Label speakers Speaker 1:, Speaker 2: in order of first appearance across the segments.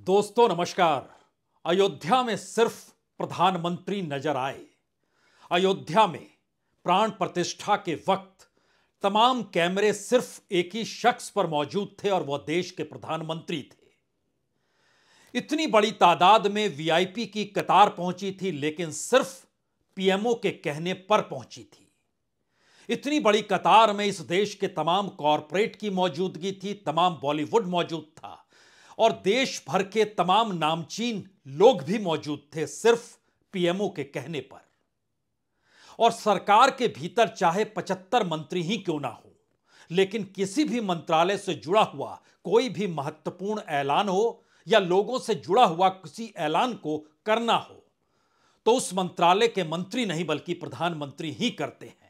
Speaker 1: दोस्तों नमस्कार। अयोध्या में सिर्फ प्रधानमंत्री नजर आए। अयोध्या में प्राण प्रतिष्ठा के वक्त तमाम कैमरे सिर्फ एक ही शख्स पर मौजूद थे और वह देश के प्रधानमंत्री थे। इतनी बड़ी तादाद में वीआईपी की कतार पहुंची थी, लेकिन सिर्फ पीएमओ के कहने पर पहुंची थी। इतनी बड़ी कतार में इस देश के तमाम कॉरपोरेट की मौजूदगी थी, तमाम बॉलीवुड मौजूद था और देश भर के तमाम नामचीन लोग भी मौजूद थे, सिर्फ पीएमओ के कहने पर। और सरकार के भीतर चाहे 75 मंत्री ही क्यों ना हो, लेकिन किसी भी मंत्रालय से जुड़ा हुआ कोई भी महत्वपूर्ण ऐलान हो या लोगों से जुड़ा हुआ किसी ऐलान को करना हो तो उस मंत्रालय के मंत्री नहीं बल्कि प्रधानमंत्री ही करते हैं।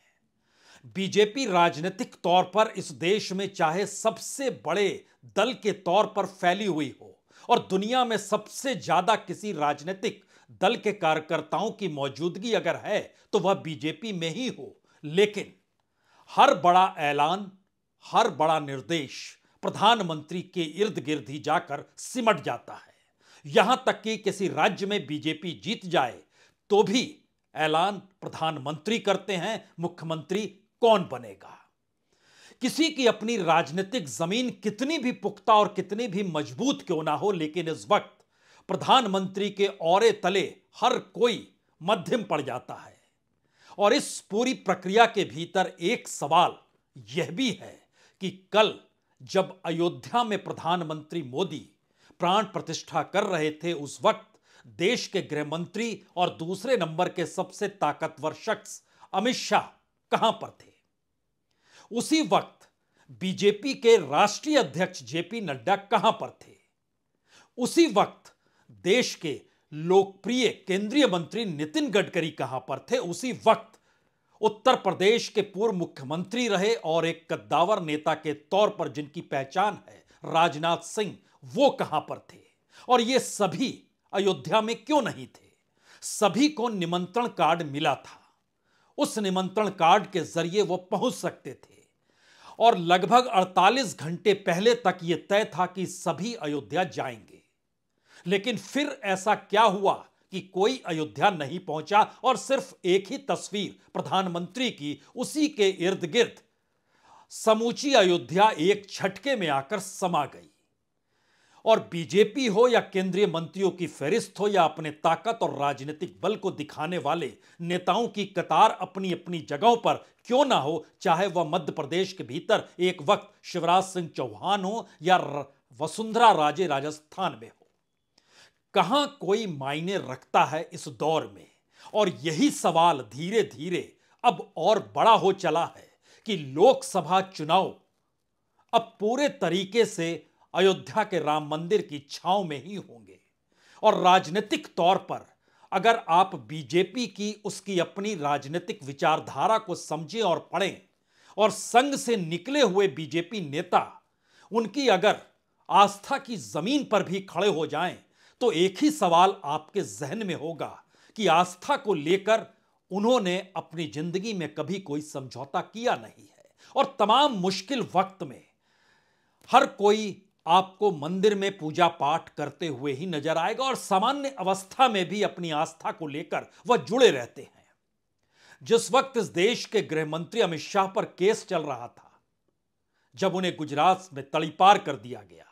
Speaker 1: बीजेपी राजनीतिक तौर पर इस देश में चाहे सबसे बड़े दल के तौर पर फैली हुई हो और दुनिया में सबसे ज्यादा किसी राजनीतिक दल के कार्यकर्ताओं की मौजूदगी अगर है तो वह बीजेपी में ही हो, लेकिन हर बड़ा ऐलान, हर बड़ा निर्देश प्रधानमंत्री के इर्द गिर्द ही जाकर सिमट जाता है। यहां तक कि किसी राज्य में बीजेपी जीत जाए तो भी ऐलान प्रधानमंत्री करते हैं, मुख्यमंत्री कौन बनेगा। किसी की अपनी राजनीतिक जमीन कितनी भी पुख्ता और कितनी भी मजबूत क्यों ना हो, लेकिन इस वक्त प्रधानमंत्री के औरे तले हर कोई मध्यम पड़ जाता है। और इस पूरी प्रक्रिया के भीतर एक सवाल यह भी है कि कल जब अयोध्या में प्रधानमंत्री मोदी प्राण प्रतिष्ठा कर रहे थे, उस वक्त देश के गृह मंत्री और दूसरे नंबर के सबसे ताकतवर शख्स अमित शाह कहां पर थे। उसी वक्त बीजेपी के राष्ट्रीय अध्यक्ष जेपी नड्डा कहां पर थे। उसी वक्त देश के लोकप्रिय केंद्रीय मंत्री नितिन गडकरी कहां पर थे। उसी वक्त उत्तर प्रदेश के पूर्व मुख्यमंत्री रहे और एक कद्दावर नेता के तौर पर जिनकी पहचान है राजनाथ सिंह, वो कहां पर थे। और ये सभी अयोध्या में क्यों नहीं थे। सभी को निमंत्रण कार्ड मिला था। उस निमंत्रण कार्ड के जरिए वो पहुंच सकते थे और लगभग 48 घंटे पहले तक यह तय था कि सभी अयोध्या जाएंगे। लेकिन फिर ऐसा क्या हुआ कि कोई अयोध्या नहीं पहुंचा और सिर्फ एक ही तस्वीर प्रधानमंत्री की, उसी के इर्द गिर्द समूची अयोध्या एक झटके में आकर समा गई। और बीजेपी हो या केंद्रीय मंत्रियों की फहरिस्त हो या अपने ताकत और राजनीतिक बल को दिखाने वाले नेताओं की कतार अपनी अपनी जगहों पर क्यों ना हो, चाहे वह मध्य प्रदेश के भीतर एक वक्त शिवराज सिंह चौहान हो या वसुंधरा राजे राजस्थान में हो, कहां कोई मायने रखता है इस दौर में। और यही सवाल धीरे धीरे अब और बड़ा हो चला है कि लोकसभा चुनाव अब पूरे तरीके से अयोध्या के राम मंदिर की छांव में ही होंगे। और राजनीतिक तौर पर अगर आप बीजेपी की उसकी अपनी राजनीतिक विचारधारा को समझें और पढ़ें और संघ से निकले हुए बीजेपी नेता उनकी अगर आस्था की जमीन पर भी खड़े हो जाएं तो एक ही सवाल आपके जहन में होगा कि आस्था को लेकर उन्होंने अपनी जिंदगी में कभी कोई समझौता किया नहीं है। और तमाम मुश्किल वक्त में हर कोई आपको मंदिर में पूजा पाठ करते हुए ही नजर आएगा और सामान्य अवस्था में भी अपनी आस्था को लेकर वह जुड़े रहते हैं। जिस वक्त इस देश के गृह मंत्री अमित शाह पर केस चल रहा था, जब उन्हें गुजरात में तड़ीपार कर दिया गया,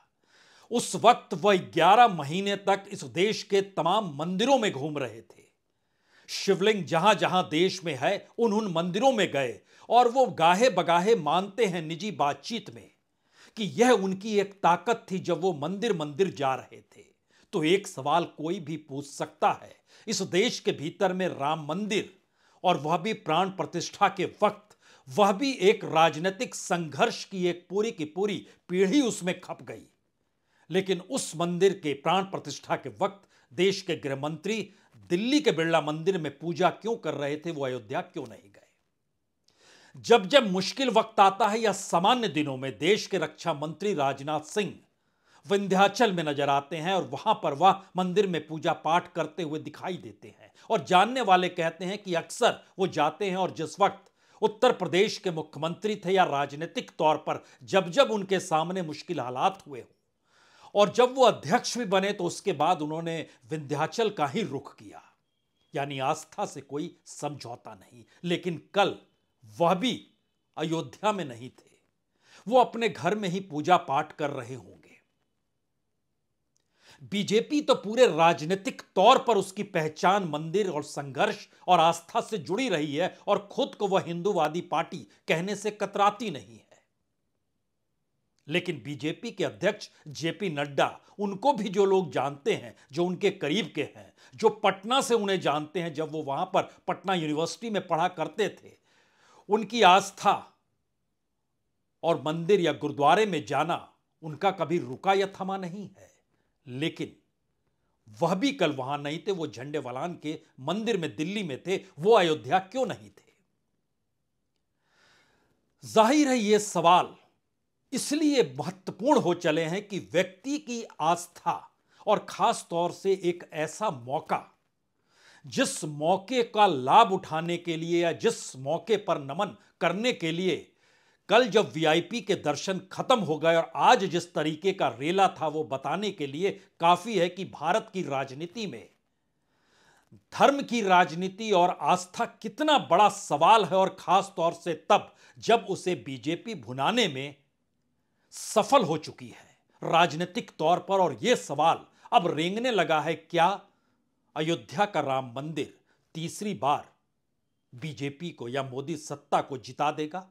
Speaker 1: उस वक्त वह 11 महीने तक इस देश के तमाम मंदिरों में घूम रहे थे। शिवलिंग जहां जहां देश में है उन मंदिरों में गए और वो गाहे बगाहे मानते हैं निजी बातचीत में कि यह उनकी एक ताकत थी जब वो मंदिर मंदिर जा रहे थे। तो एक सवाल कोई भी पूछ सकता है, इस देश के भीतर में राम मंदिर और वह भी प्राण प्रतिष्ठा के वक्त, वह भी एक राजनीतिक संघर्ष की एक पूरी की पूरी पीढ़ी उसमें खप गई। लेकिन उस मंदिर के प्राण प्रतिष्ठा के वक्त देश के गृह मंत्री दिल्ली के बिरला मंदिर में पूजा क्यों कर रहे थे, वो अयोध्या क्यों नहीं गए। जब जब मुश्किल वक्त आता है या सामान्य दिनों में देश के रक्षा मंत्री राजनाथ सिंह विंध्याचल में नजर आते हैं और वहां पर वह मंदिर में पूजा पाठ करते हुए दिखाई देते हैं। और जानने वाले कहते हैं कि अक्सर वो जाते हैं और जिस वक्त उत्तर प्रदेश के मुख्यमंत्री थे या राजनीतिक तौर पर जब जब उनके सामने मुश्किल हालात हुए और जब वो अध्यक्ष भी बने तो उसके बाद उन्होंने विंध्याचल का ही रुख किया, यानी आस्था से कोई समझौता नहीं। लेकिन कल वह भी अयोध्या में नहीं थे, वो अपने घर में ही पूजा पाठ कर रहे होंगे। बीजेपी तो पूरे राजनीतिक तौर पर उसकी पहचान मंदिर और संघर्ष और आस्था से जुड़ी रही है और खुद को वह हिंदूवादी पार्टी कहने से कतराती नहीं है। लेकिन बीजेपी के अध्यक्ष जेपी नड्डा, उनको भी जो लोग जानते हैं, जो उनके करीब के हैं, जो पटना से उन्हें जानते हैं, जब वो वहां पर पटना यूनिवर्सिटी में पढ़ा करते थे, उनकी आस्था और मंदिर या गुरुद्वारे में जाना उनका कभी रुका या थमा नहीं है। लेकिन वह भी कल वहां नहीं थे, वो झंडेवालान के मंदिर में दिल्ली में थे, वो अयोध्या क्यों नहीं थे? जाहिर है ये सवाल इसलिए महत्वपूर्ण हो चले हैं कि व्यक्ति की आस्था और खास तौर से एक ऐसा मौका, जिस मौके का लाभ उठाने के लिए या जिस मौके पर नमन करने के लिए कल जब वीआईपी के दर्शन खत्म हो गए और आज जिस तरीके का रेला था, वो बताने के लिए काफी है कि भारत की राजनीति में धर्म की राजनीति और आस्था कितना बड़ा सवाल है, और खास तौर से तब जब उसे बीजेपी भुनाने में सफल हो चुकी है राजनीतिक तौर पर। और यह सवाल अब रेंगने लगा है, क्या अयोध्या का राम मंदिर तीसरी बार बीजेपी को या मोदी सत्ता को जिता देगा?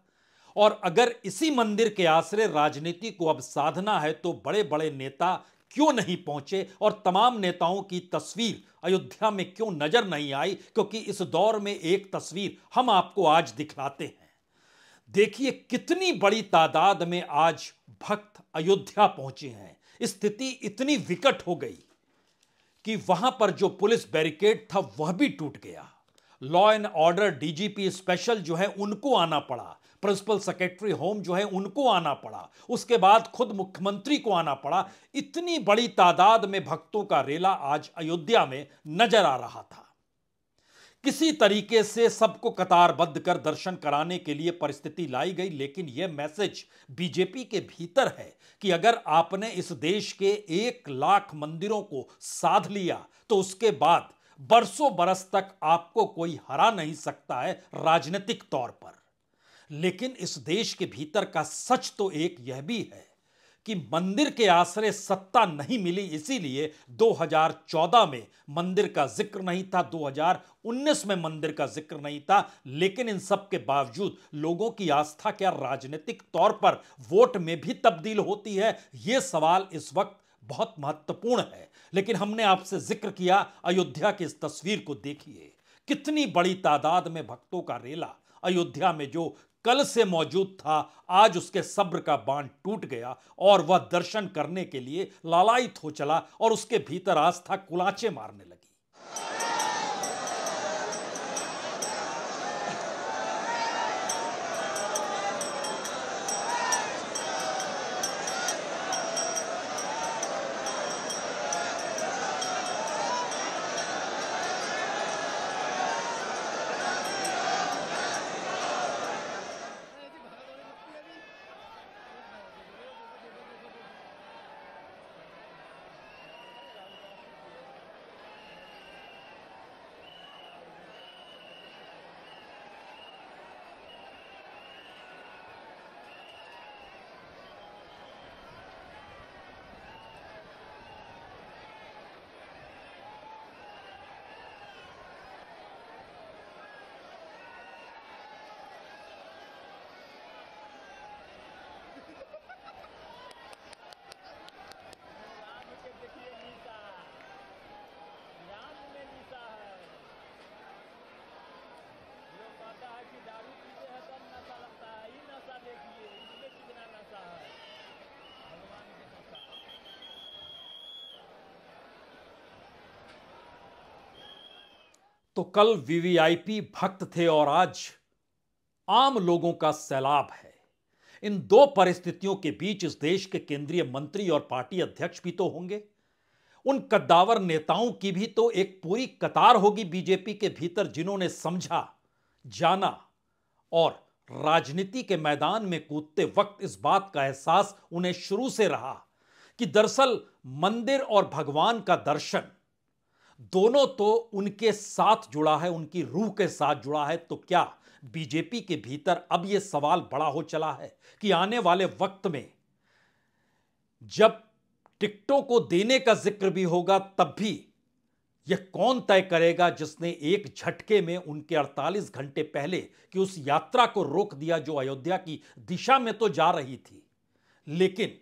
Speaker 1: और अगर इसी मंदिर के आश्रय राजनीति को अब साधना है तो बड़े बड़े नेता क्यों नहीं पहुंचे और तमाम नेताओं की तस्वीर अयोध्या में क्यों नजर नहीं आई? क्योंकि इस दौर में एक तस्वीर हम आपको आज दिखलाते हैं। देखिए कितनी बड़ी तादाद में आज भक्त अयोध्या पहुंचे हैं। स्थिति इतनी विकट हो गई कि वहां पर जो पुलिस बैरिकेड था वह भी टूट गया। Law and order DGP special जो है उनको आना पड़ा, प्रिंसिपल सेक्रेटरी होम जो है उनको आना पड़ा, उसके बाद खुद मुख्यमंत्री को आना पड़ा। इतनी बड़ी तादाद में भक्तों का रेला आज अयोध्या में नजर आ रहा था। किसी तरीके से सबको कतारबद्ध कर दर्शन कराने के लिए परिस्थिति लाई गई। लेकिन यह मैसेज बीजेपी के भीतर है कि अगर आपने इस देश के 1 लाख मंदिरों को साध लिया तो उसके बाद बरसों बरस तक आपको कोई हरा नहीं सकता है राजनीतिक तौर पर। लेकिन इस देश के भीतर का सच तो एक यह भी है कि मंदिर के आश्रय सत्ता नहीं मिली, इसीलिए 2014 में मंदिर का जिक्र नहीं था, 2019 में मंदिर का जिक्र नहीं था। लेकिन इन सब के बावजूद लोगों की आस्था क्या राजनीतिक तौर पर वोट में भी तब्दील होती है? यह सवाल इस वक्त बहुत महत्वपूर्ण है। लेकिन हमने आपसे जिक्र किया अयोध्या की इस तस्वीर को देखिए, कितनी बड़ी तादाद में भक्तों का रेला अयोध्या में जो कल से मौजूद था, आज उसके सब्र का बांध टूट गया और वह दर्शन करने के लिए लालायित हो चला और उसके भीतर आस्था कुलाचे मारने लगी। तो कल वीवीआईपी भक्त थे और आज आम लोगों का सैलाब है। इन दो परिस्थितियों के बीच इस देश के केंद्रीय मंत्री और पार्टी अध्यक्ष भी तो होंगे, उन कद्दावर नेताओं की भी तो एक पूरी कतार होगी बीजेपी के भीतर, जिन्होंने समझा, जाना और राजनीति के मैदान में कूदते वक्त इस बात का एहसास उन्हें शुरू से रहा कि दरअसल मंदिर और भगवान का दर्शन दोनों तो उनके साथ जुड़ा है, उनकी रूह के साथ जुड़ा है। तो क्या बीजेपी के भीतर अब यह सवाल बड़ा हो चला है कि आने वाले वक्त में जब टिकटों को देने का जिक्र भी होगा, तब भी यह कौन तय करेगा जिसने एक झटके में उनके 48 घंटे पहले कि उस यात्रा को रोक दिया जो अयोध्या की दिशा में तो जा रही थी, लेकिन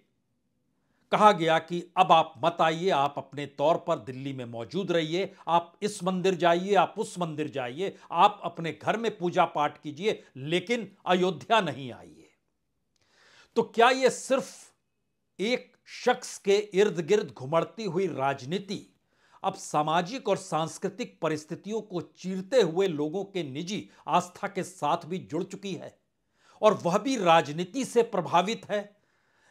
Speaker 1: कहा गया कि अब आप मत आइए, आप अपने तौर पर दिल्ली में मौजूद रहिए, आप इस मंदिर जाइए, आप उस मंदिर जाइए, आप अपने घर में पूजा पाठ कीजिए, लेकिन अयोध्या नहीं आइए। तो क्या यह सिर्फ एक शख्स के इर्द गिर्द घुमड़ती हुई राजनीति अब सामाजिक और सांस्कृतिक परिस्थितियों को चीरते हुए लोगों के निजी आस्था के साथ भी जुड़ चुकी है, और वह भी राजनीति से प्रभावित है?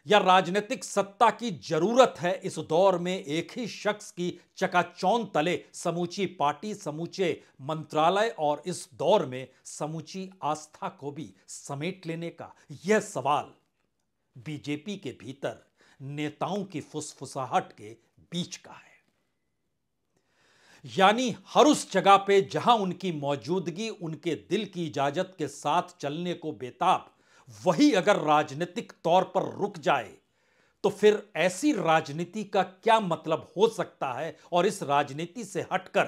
Speaker 1: या राजनीतिक सत्ता की जरूरत है इस दौर में एक ही शख्स की चकाचौंध तले समूची पार्टी, समूचे मंत्रालय और इस दौर में समूची आस्था को भी समेट लेने का? यह सवाल बीजेपी के भीतर नेताओं की फुसफुसाहट के बीच का है। यानी हर उस जगह पे जहां उनकी मौजूदगी उनके दिल की इजाजत के साथ चलने को बेताब, वही अगर राजनीतिक तौर पर रुक जाए तो फिर ऐसी राजनीति का क्या मतलब हो सकता है? और इस राजनीति से हटकर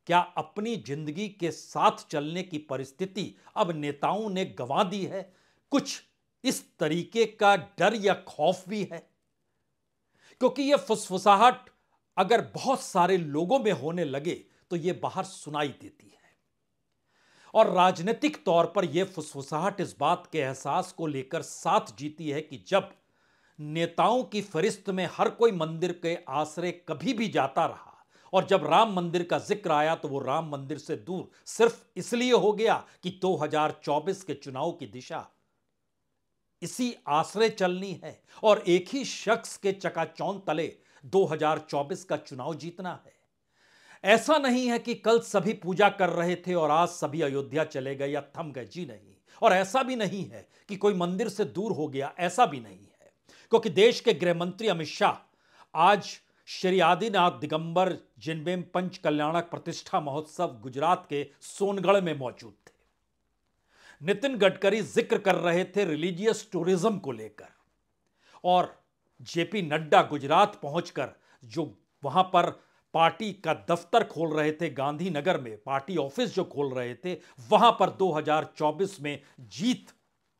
Speaker 1: क्या अपनी जिंदगी के साथ चलने की परिस्थिति अब नेताओं ने गंवा दी है? कुछ इस तरीके का डर या खौफ भी है, क्योंकि यह फुसफुसाहट अगर बहुत सारे लोगों में होने लगे तो यह बाहर सुनाई देती है, और राजनीतिक तौर पर यह फुसफुसाहट इस बात के एहसास को लेकर साथ जीती है कि जब नेताओं की फरिश्त में हर कोई मंदिर के आसरे कभी भी जाता रहा, और जब राम मंदिर का जिक्र आया तो वो राम मंदिर से दूर सिर्फ इसलिए हो गया कि 2024 के चुनाव की दिशा इसी आसरे चलनी है और एक ही शख्स के चकाचौंध तले 2024 का चुनाव जीतना है। ऐसा नहीं है कि कल सभी पूजा कर रहे थे और आज सभी अयोध्या चले गए या थम गए, जी नहीं। और ऐसा भी नहीं है कि कोई मंदिर से दूर हो गया, ऐसा भी नहीं है, क्योंकि देश के गृह मंत्री अमित शाह आज श्री आदिनाथ दिगंबर जिनबेम पंच कल्याणक प्रतिष्ठा महोत्सव गुजरात के सोनगढ़ में मौजूद थे। नितिन गडकरी जिक्र कर रहे थे रिलीजियस टूरिज्म को लेकर, और जेपी नड्डा गुजरात पहुंचकर जो वहां पर पार्टी का दफ्तर खोल रहे थे, गांधीनगर में पार्टी ऑफिस जो खोल रहे थे, वहां पर 2024 में जीत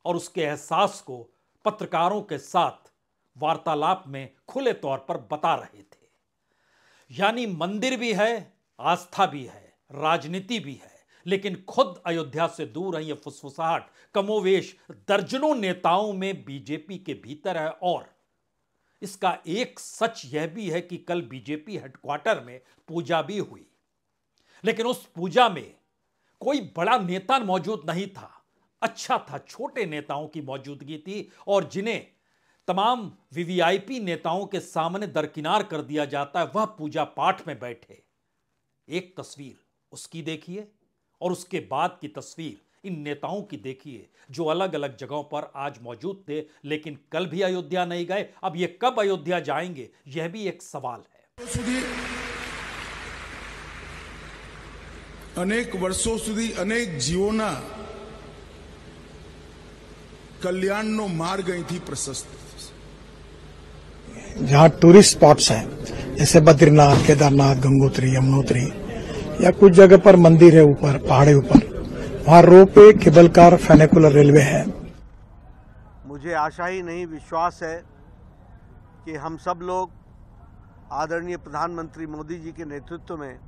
Speaker 1: और उसके एहसास को पत्रकारों के साथ वार्तालाप में खुले तौर पर बता रहे थे। यानी मंदिर भी है, आस्था भी है, राजनीति भी है, लेकिन खुद अयोध्या से दूर है। यह फुसफुसाहट कमोवेश दर्जनों नेताओं में बीजेपी के भीतर है, और इसका एक सच यह भी है कि कल बीजेपी हेडक्वार्टर में पूजा भी हुई, लेकिन उस पूजा में कोई बड़ा नेता मौजूद नहीं था। अच्छा था, छोटे नेताओं की मौजूदगी थी, और जिन्हें तमाम वीवीआईपी नेताओं के सामने दरकिनार कर दिया जाता है, वह पूजा पाठ में बैठे। एक तस्वीर उसकी देखिए और उसके बाद की तस्वीर इन नेताओं की देखिए जो अलग अलग जगहों पर आज मौजूद थे, लेकिन कल भी अयोध्या नहीं गए। अब ये कब अयोध्या जाएंगे, यह भी एक सवाल है।
Speaker 2: अनेक वर्षों સુધી अनेक जीवोना कल्याणનો मार्ग અહીંથી प्रशस्त।
Speaker 3: जहाँ टूरिस्ट स्पॉट्स हैं जैसे बद्रीनाथ, केदारनाथ, गंगोत्री, यमुनोत्री, या कुछ जगह पर मंदिर है ऊपर पहाड़ी ऊपर, वहाँ रोपवे, केबल कार, फेनिकुलर रेलवे है।
Speaker 4: मुझे आशा ही नहीं विश्वास है कि हम सब लोग आदरणीय प्रधानमंत्री मोदी जी के नेतृत्व में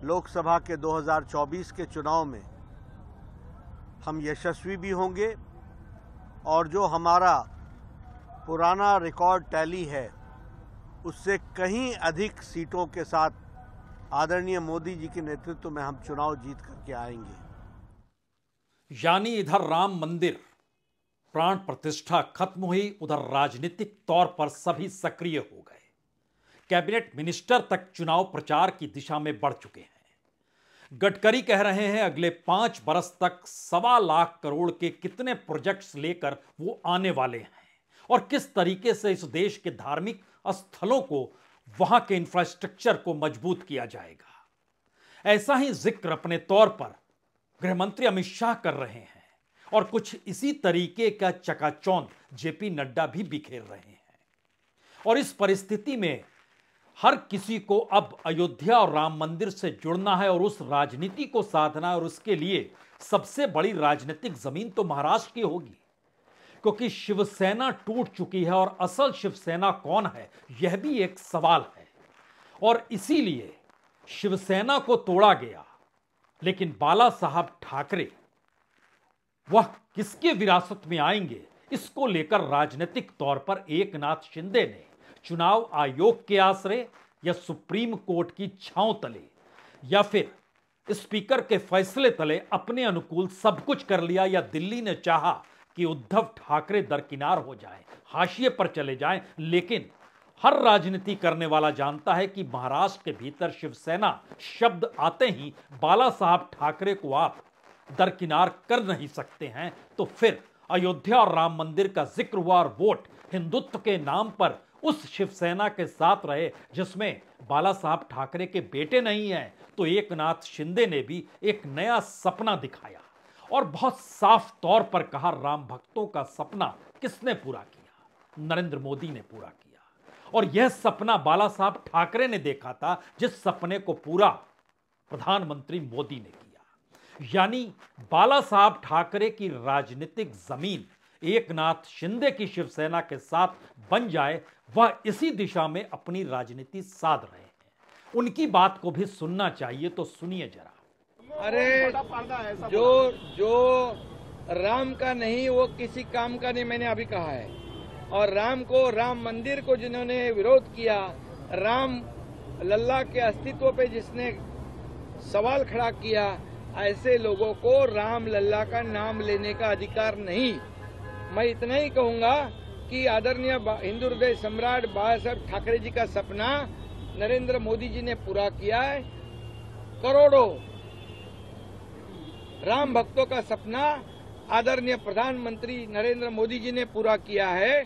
Speaker 4: लोकसभा के 2024 के चुनाव में हम यशस्वी भी होंगे, और जो हमारा पुराना रिकॉर्ड टैली है उससे कहीं अधिक सीटों के साथ आदरणीय मोदी जी के नेतृत्व में हम चुनाव जीत करके आएंगे।
Speaker 1: यानी इधर राम मंदिर प्राण प्रतिष्ठा खत्म हुई, उधर राजनीतिक तौर पर सभी सक्रिय हो गए। कैबिनेट मिनिस्टर तक चुनाव प्रचार की दिशा में बढ़ चुके हैं। गडकरी कह रहे हैं अगले 5 बरस तक 1.25 लाख करोड़ के कितने प्रोजेक्ट्स लेकर वो आने वाले हैं, और किस तरीके से इस देश के धार्मिक स्थलों को, वहां के इंफ्रास्ट्रक्चर को मजबूत किया जाएगा। ऐसा ही जिक्र अपने तौर पर गृहमंत्री अमित शाह कर रहे हैं और कुछ इसी तरीके का चकाचौंध जेपी नड्डा भी बिखेर रहे हैं। और इस परिस्थिति में हर किसी को अब अयोध्या और राम मंदिर से जुड़ना है और उस राजनीति को साधना है, और उसके लिए सबसे बड़ी राजनीतिक जमीन तो महाराष्ट्र की होगी, क्योंकि शिवसेना टूट चुकी है और असल शिवसेना कौन है यह भी एक सवाल है। और इसीलिए शिवसेना को तोड़ा गया, लेकिन बाला साहब ठाकरे वह किसके विरासत में आएंगे, इसको लेकर राजनीतिक तौर पर एकनाथ शिंदे ने चुनाव आयोग के आश्रय या सुप्रीम कोर्ट की छांव तले या फिर स्पीकर के फैसले तले अपने अनुकूल सब कुछ कर लिया, या दिल्ली ने चाहा कि उद्धव ठाकरे दरकिनार हो जाएं, हाशिए पर चले जाएं। लेकिन हर राजनीति करने वाला जानता है कि महाराष्ट्र के भीतर शिवसेना शब्द आते ही बाला साहब ठाकरे को आप दरकिनार कर नहीं सकते हैं। तो फिर अयोध्या और राम मंदिर का जिक्र हुआ और वोट हिंदुत्व के नाम पर उस शिवसेना के साथ रहे जिसमें बाला साहब ठाकरे के बेटे नहीं हैं। तो एकनाथ शिंदे ने भी एक नया सपना दिखाया और बहुत साफ तौर पर कहा, राम भक्तों का सपना किसने पूरा किया? नरेंद्र मोदी ने पूरा किया। और यह सपना बाला साहब ठाकरे ने देखा था, जिस सपने को पूरा प्रधानमंत्री मोदी ने किया। यानी बाला साहब ठाकरे की राजनीतिक जमीन एकनाथ शिंदे की शिवसेना के साथ बन जाए, वह इसी दिशा में अपनी राजनीति साध रहे हैं। उनकी बात को भी सुनना चाहिए, तो सुनिए जरा।
Speaker 5: अरे जो राम का नहीं वो किसी काम का नहीं, मैंने अभी कहा है। और राम को, राम मंदिर को जिन्होंने विरोध किया, राम लल्ला के अस्तित्व पे जिसने सवाल खड़ा किया, ऐसे लोगों को राम लल्ला का नाम लेने का अधिकार नहीं। मैं इतना ही कहूंगा कि आदरणीय हिंदू हृदय सम्राट बाला साहब ठाकरे जी का सपना नरेंद्र मोदी जी ने पूरा किया है। करोड़ों राम भक्तों का सपना आदरणीय प्रधानमंत्री नरेंद्र मोदी जी ने पूरा किया है।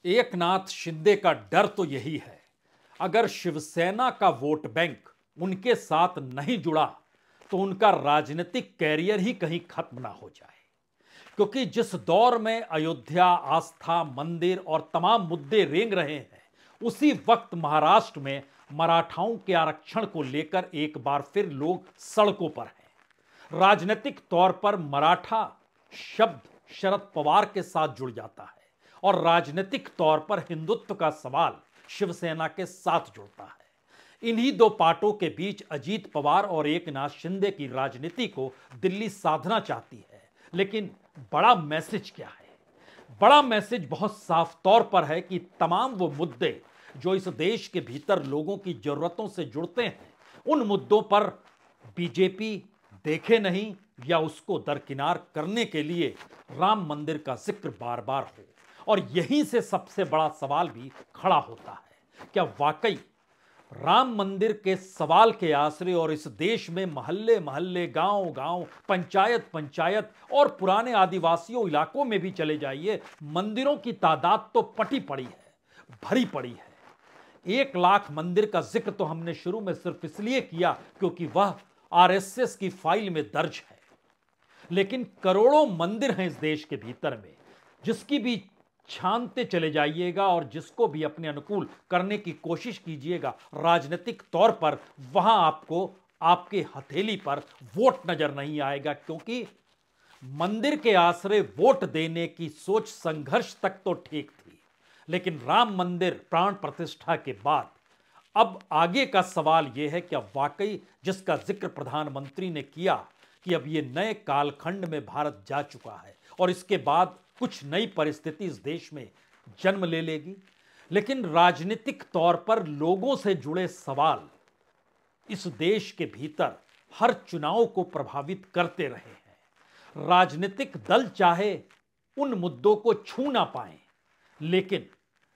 Speaker 1: एकनाथ शिंदे का डर तो यही है, अगर शिवसेना का वोट बैंक उनके साथ नहीं जुड़ा तो उनका राजनीतिक कैरियर ही कहीं खत्म ना हो जाए। क्योंकि जिस दौर में अयोध्या, आस्था, मंदिर और तमाम मुद्दे रेंग रहे हैं, उसी वक्त महाराष्ट्र में मराठाओं के आरक्षण को लेकर एक बार फिर लोग सड़कों पर हैं। राजनीतिक तौर पर मराठा शब्द शरद पवार के साथ जुड़ जाता है और राजनीतिक तौर पर हिंदुत्व का सवाल शिवसेना के साथ जुड़ता है। इन्हीं दो पार्टों के बीच अजीत पवार और एकनाथ शिंदे की राजनीति को दिल्ली साधना चाहती है। लेकिन बड़ा मैसेज क्या है? बड़ा मैसेज बहुत साफ तौर पर है कि तमाम वो मुद्दे जो इस देश के भीतर लोगों की जरूरतों से जुड़ते हैं, उन मुद्दों पर बीजेपी देखे नहीं या उसको दरकिनार करने के लिए राम मंदिर का जिक्र बार बार हो। और यहीं से सबसे बड़ा सवाल भी खड़ा होता है, क्या वाकई राम मंदिर के सवाल के आसरे और इस देश में मोहल्ले मोहल्ले, गांव गांव, पंचायत पंचायत और पुराने आदिवासियों इलाकों में भी चले जाइए, मंदिरों की तादाद तो पटी पड़ी है, भरी पड़ी है। 1 लाख मंदिर का जिक्र तो हमने शुरू में सिर्फ इसलिए किया क्योंकि वह आरएसएस की फाइल में दर्ज है। लेकिन करोड़ों मंदिर हैं इस देश के भीतर में, जिसकी भी छानते चले जाइएगा और जिसको भी अपने अनुकूल करने की कोशिश कीजिएगा राजनीतिक तौर पर, वहां आपको आपके हथेली पर वोट नजर नहीं आएगा। क्योंकि मंदिर के आसरे वोट देने की सोच संघर्ष तक तो ठीक थी, लेकिन राम मंदिर प्राण प्रतिष्ठा के बाद अब आगे का सवाल यह है, क्या वाकई जिसका जिक्र प्रधानमंत्री ने किया कि अब ये नए कालखंड में भारत जा चुका है और इसके बाद कुछ नई परिस्थिति इस देश में जन्म ले लेगी। लेकिन राजनीतिक तौर पर लोगों से जुड़े सवाल इस देश के भीतर हर चुनाव को प्रभावित करते रहे हैं। राजनीतिक दल चाहे उन मुद्दों को छू ना पाए, लेकिन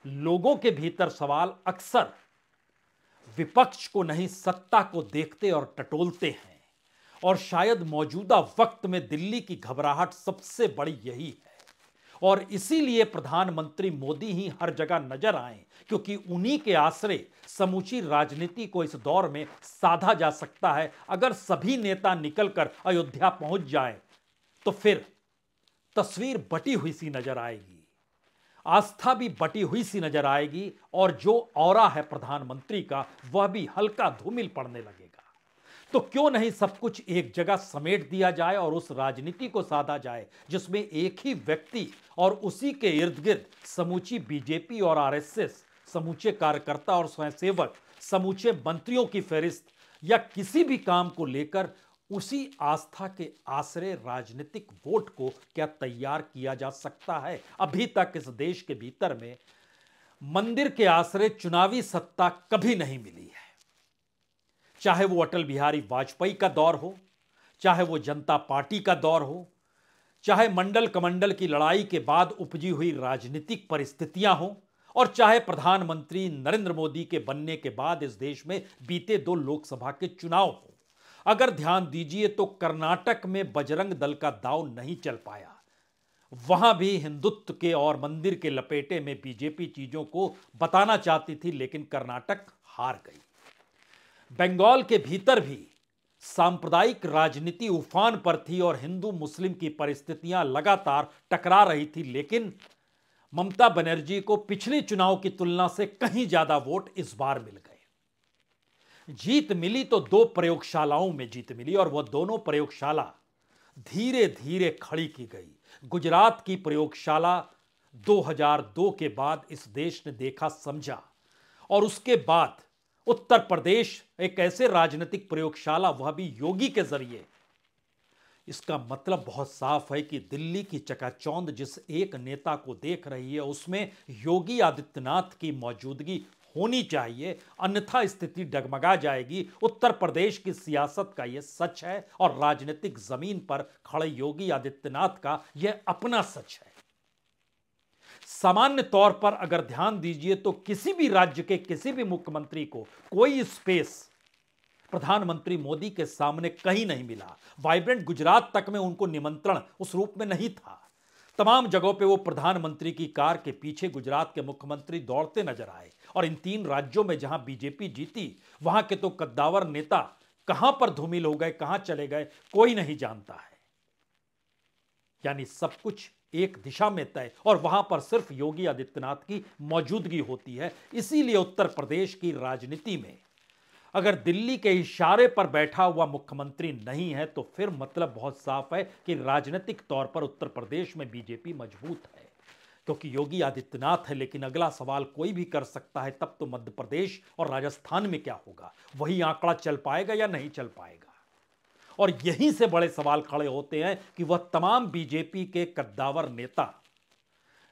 Speaker 1: लोगों के भीतर सवाल अक्सर विपक्ष को नहीं, सत्ता को देखते और टटोलते हैं। और शायद मौजूदा वक्त में दिल्ली की घबराहट सबसे बड़ी यही है। और इसीलिए प्रधानमंत्री मोदी ही हर जगह नजर आए, क्योंकि उन्हीं के आश्रय समूची राजनीति को इस दौर में साधा जा सकता है। अगर सभी नेता निकलकर अयोध्या पहुंच जाएं, तो फिर तस्वीर बटी हुई सी नजर आएगी, आस्था भी बटी हुई सी नजर आएगी, और जो ऑरा है प्रधानमंत्री का वह भी हल्का धूमिल पड़ने लगेगा। तो क्यों नहीं सब कुछ एक जगह समेट दिया जाए और उस राजनीति को साधा जाए जिसमें एक ही व्यक्ति और उसी के इर्द गिर्द समूची बीजेपी और आरएसएस, समूचे कार्यकर्ता और स्वयंसेवक, समूचे मंत्रियों की फहरिस्त, या किसी भी काम को लेकर उसी आस्था के आश्रय राजनीतिक वोट को क्या तैयार किया जा सकता है? अभी तक इस देश के भीतर में मंदिर के आश्रय चुनावी सत्ता कभी नहीं मिली है। चाहे वो अटल बिहारी वाजपेयी का दौर हो, चाहे वो जनता पार्टी का दौर हो, चाहे मंडल कमंडल की लड़ाई के बाद उपजी हुई राजनीतिक परिस्थितियां हो, और चाहे प्रधानमंत्री नरेंद्र मोदी के बनने के बाद इस देश में बीते 2 लोकसभा के चुनाव हो। अगर ध्यान दीजिए तो कर्नाटक में बजरंग दल का दांव नहीं चल पाया। वहां भी हिंदुत्व के और मंदिर के लपेटे में बीजेपी चीजों को बताना चाहती थी, लेकिन कर्नाटक हार गई। बंगाल के भीतर भी सांप्रदायिक राजनीति उफान पर थी और हिंदू मुस्लिम की परिस्थितियां लगातार टकरा रही थी, लेकिन ममता बनर्जी को पिछले चुनाव की तुलना से कहीं ज्यादा वोट इस बार मिल गए। जीत मिली तो 2 प्रयोगशालाओं में जीत मिली, और वह दोनों प्रयोगशाला धीरे धीरे खड़ी की गई। गुजरात की प्रयोगशाला 2002 के बाद इस देश ने देखा समझा, और उसके बाद उत्तर प्रदेश एक ऐसे राजनीतिक प्रयोगशाला, वह भी योगी के जरिए। इसका मतलब बहुत साफ है कि दिल्ली की चकाचौंध जिस एक नेता को देख रही है उसमें योगी आदित्यनाथ की मौजूदगी होनी चाहिए, अन्यथा स्थिति डगमगा जाएगी। उत्तर प्रदेश की सियासत का यह सच है, और राजनीतिक जमीन पर खड़े योगी आदित्यनाथ का यह अपना सच है। सामान्य तौर पर अगर ध्यान दीजिए तो किसी भी राज्य के किसी भी मुख्यमंत्री को कोई स्पेस प्रधानमंत्री मोदी के सामने कहीं नहीं मिला। वाइब्रेंट गुजरात तक में उनको निमंत्रण उस रूप में नहीं था। तमाम जगहों पे वो प्रधानमंत्री की कार के पीछे गुजरात के मुख्यमंत्री दौड़ते नजर आए, और इन 3 राज्यों में जहां बीजेपी जीती वहां के तो कद्दावर नेता कहां पर धूमिल हो गए, कहां चले गए, कोई नहीं जानता है। यानी सब कुछ एक दिशा में तय, और वहां पर सिर्फ योगी आदित्यनाथ की मौजूदगी होती है। इसीलिए उत्तर प्रदेश की राजनीति में अगर दिल्ली के इशारे पर बैठा हुआ मुख्यमंत्री नहीं है तो फिर मतलब बहुत साफ है कि राजनीतिक तौर पर उत्तर प्रदेश में बीजेपी मजबूत है, क्योंकि योगी आदित्यनाथ है। लेकिन अगला सवाल कोई भी कर सकता है, तब तो मध्य प्रदेश और राजस्थान में क्या होगा? वही आंकड़ा चल पाएगा या नहीं चल पाएगा? और यहीं से बड़े सवाल खड़े होते हैं कि वह तमाम बीजेपी के कद्दावर नेता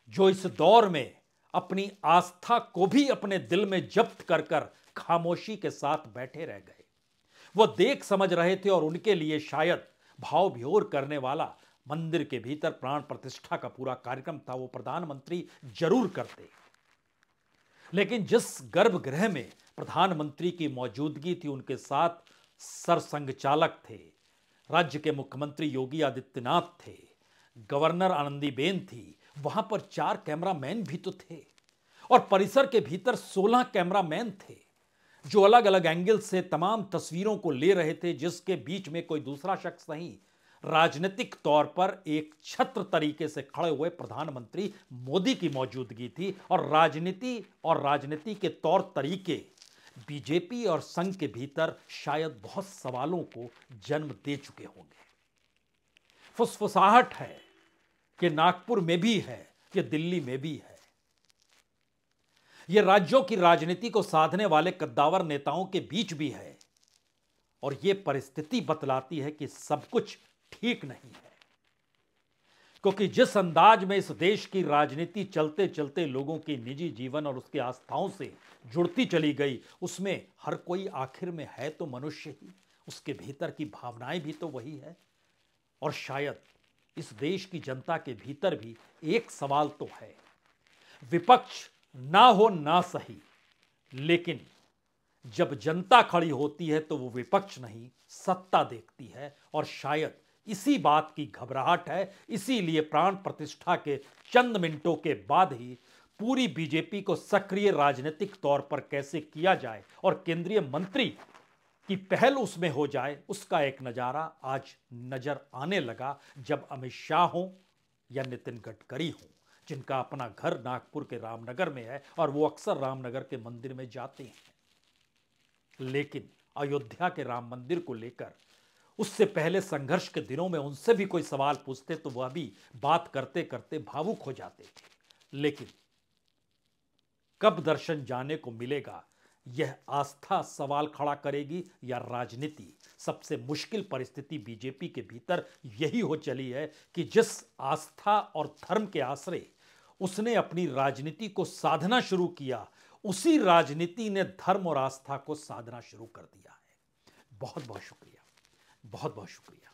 Speaker 1: जो इस दौर में अपनी आस्था को भी अपने दिल में जब्त कर कर खामोशी के साथ बैठे रह गए। वह देख समझ रहे थे, और उनके लिए शायद भाव विहोर करने वाला मंदिर के भीतर प्राण प्रतिष्ठा का पूरा कार्यक्रम था, वो प्रधानमंत्री जरूर करते। लेकिन जिस गर्भगृह में प्रधानमंत्री की मौजूदगी थी, उनके साथ सरसंघ चालक थे, राज्य के मुख्यमंत्री योगी आदित्यनाथ थे, गवर्नर आनंदीबेन थी, वहां पर 4 कैमरामैन भी तो थे, और परिसर के भीतर 16 कैमरामैन थे जो अलग अलग एंगल से तमाम तस्वीरों को ले रहे थे, जिसके बीच में कोई दूसरा शख्स नहीं, राजनीतिक तौर पर एक छत्र तरीके से खड़े हुए प्रधानमंत्री मोदी की मौजूदगी थी। और राजनीति के तौर तरीके बीजेपी और संघ के भीतर शायद बहुत सवालों को जन्म दे चुके होंगे। फुसफुसाहट है कि नागपुर में भी है, कि दिल्ली में भी है। यह राज्यों की राजनीति को साधने वाले कद्दावर नेताओं के बीच भी है, और यह परिस्थिति बतलाती है कि सब कुछ ठीक नहीं है। क्योंकि जिस अंदाज में इस देश की राजनीति चलते चलते लोगों की निजी जीवन और उसकी आस्थाओं से जुड़ती चली गई, उसमें हर कोई आखिर में है तो मनुष्य ही, उसके भीतर की भावनाएं भी तो वही है। और शायद इस देश की जनता के भीतर भी एक सवाल तो है, विपक्ष ना हो ना सही, लेकिन जब जनता खड़ी होती है तो वो विपक्ष नहीं सत्ता देखती है, और शायद इसी बात की घबराहट है। इसीलिए प्राण प्रतिष्ठा के चंद मिनटों के बाद ही पूरी बीजेपी को सक्रिय राजनीतिक तौर पर कैसे किया जाए और केंद्रीय मंत्री की पहल उसमें हो जाए, उसका एक नजारा आज नजर आने लगा, जब अमित शाह हो या नितिन गडकरी हो, जिनका अपना घर नागपुर के रामनगर में है और वो अक्सर रामनगर के मंदिर में जाते हैं। लेकिन अयोध्या के राम मंदिर को लेकर उससे पहले संघर्ष के दिनों में उनसे भी कोई सवाल पूछते तो वह भी बात करते करते भावुक हो जाते थे। लेकिन कब दर्शन जाने को मिलेगा, यह आस्था सवाल खड़ा करेगी या राजनीति। सबसे मुश्किल परिस्थिति बीजेपी के भीतर यही हो चली है कि जिस आस्था और धर्म के आश्रय उसने अपनी राजनीति को साधना शुरू किया, उसी राजनीति ने धर्म और आस्था को साधना शुरू कर दिया है। बहुत बहुत शुक्रिया, बहुत बहुत शुक्रिया।